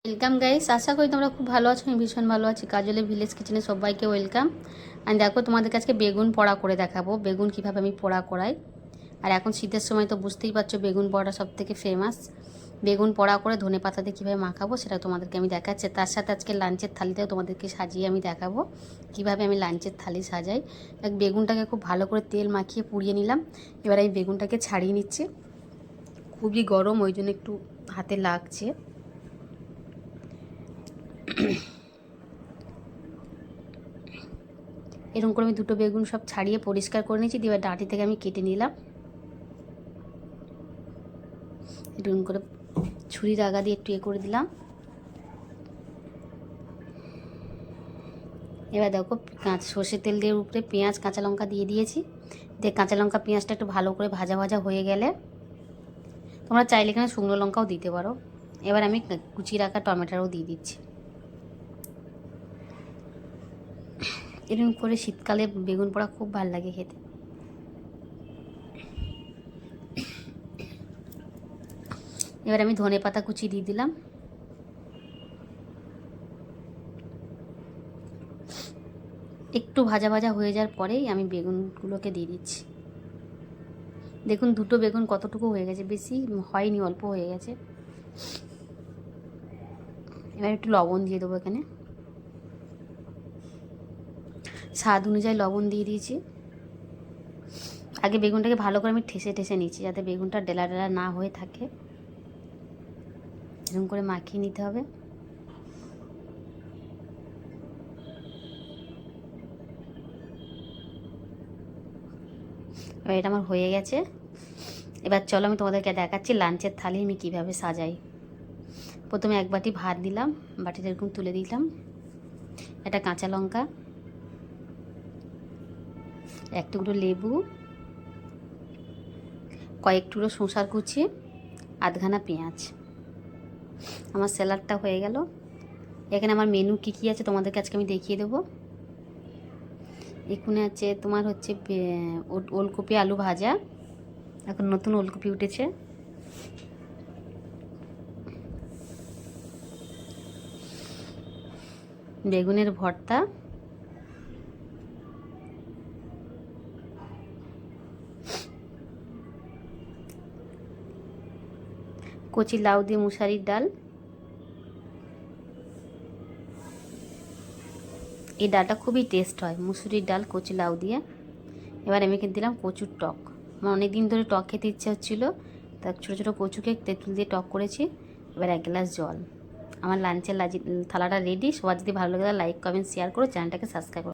Welcome guys, আশা করি তোমরা খুব ভালো আছো। আমি ভীষণ ভালো আছি। কাজলের ভিলেজ কিচেনে সবাইকে ওয়েলকাম। আর দেখো, তোমাদের কাছে বেগুন পোড়া করে দেখাবো। বেগুন কিভাবে আমি পোড়া করাই। আর এখন শীতের সময় তো বুঝতেই পারছো, বেগুন পোড়াটা সব থেকে ফেমাস। বেগুন পোড়া করে ধনে পাতা দিয়ে কীভাবে মাখাবো সেটা তোমাদেরকে আমি দেখাচ্ছি। তার সাথে আজকে লাঞ্চের থালিটাও তোমাদেরকে সাজিয়ে আমি দেখাবো কিভাবে আমি লাঞ্চের থালি সাজাই। বেগুনটাকে খুব ভালো করে তেল মাখিয়ে পুড়িয়ে নিলাম। এবার আমি বেগুনটাকে ছাড়িয়ে নিচ্ছি। খুবই গরম, ওই জন্য একটু হাতে লাগছে। এরকম করে আমি দুটো বেগুন সব ছাড়িয়ে পরিষ্কার করে নিয়েছি। দিয়ে ডাঁটি থেকে আমি কেটে নিলাম। এরকম করে ছুরির আগা দিয়ে একটু করে দিলাম। এবার দেখো, সর্ষের তেল দিয়ে উপরে পেঁয়াজ কাঁচা লঙ্কা দিয়ে দিয়েছি। দিয়ে কাঁচা লঙ্কা পেঁয়াজটা একটু ভালো করে ভাজা ভাজা হয়ে গেলে তোমরা চাইলে এখানে শুকনো লঙ্কাও দিতে পারো। এবার আমি কুচি রাখা টমেটোও দিয়ে দিচ্ছি। এরকম করে শীতকালে বেগুন পোড়া খুব ভালো লাগে খেতে। এবার আমি ধনে পাতা কুচি দিয়ে দিলাম। একটু ভাজা ভাজা হয়ে যাওয়ার পরেই আমি বেগুনগুলোকে দিয়ে দিচ্ছি। দেখুন, দুটো বেগুন কতটুকু হয়ে গেছে, বেশি হয়নি, অল্প হয়ে গেছে। এবার একটু লবণ দিয়ে দেবো। এখানে স্বাদ অনুযায়ী লবণ দিয়ে দিয়েছি। আগে বেগুনটাকে ভালো করে আমি ঠেসে ঠেসে নিচ্ছি, যাতে বেগুনটা ডেলা ডেলা না হয়ে থাকে। এরকম করে মাখিয়ে নিতে হবে। এবার এটা আমার হয়ে গেছে। এবার চলো আমি তোমাদেরকে দেখাচ্ছি লাঞ্চের থালি আমি কীভাবে সাজাই। প্রথমে এক বাটি ভাত দিলাম, বাটিটা এরকম তুলে দিলাম। একটা কাঁচা লঙ্কা, এক টুকরো লেবু, কয়েক টুকরো শসার কুচি, আধখানা পেঁয়াজ। আমার স্যালাডটা হয়ে গেল। এখানে আমার মেনু কী কী আছে তোমাদেরকে আজকে আমি দেখিয়ে দেবো। এখানে আছে তোমার হচ্ছে ওলকপি আলু ভাজা, এখন নতুন ওলকপি উঠেছে। বেগুনের ভর্তা, কচি লাউ দিয়ে মুসারির ডাল। এই ডালটা খুবই টেস্ট হয়, মুসুরির ডাল কচি লাউ দিয়ে। এবার আমি কিন্তু দিলাম কচুর টক। আমার অনেক দিন ধরে টক খেতে ইচ্ছে হচ্ছিলো, তা ছোটো ছোটো কচুকে তেঁতুল দিয়ে টক করেছি। এবার এক গ্লাস জল। আমার লাঞ্চের থালাটা রেডি। সবার যদি ভালো লাগে লাইক কমেন্ট শেয়ার করো, চ্যানেলটাকে সাবস্ক্রাইব করো।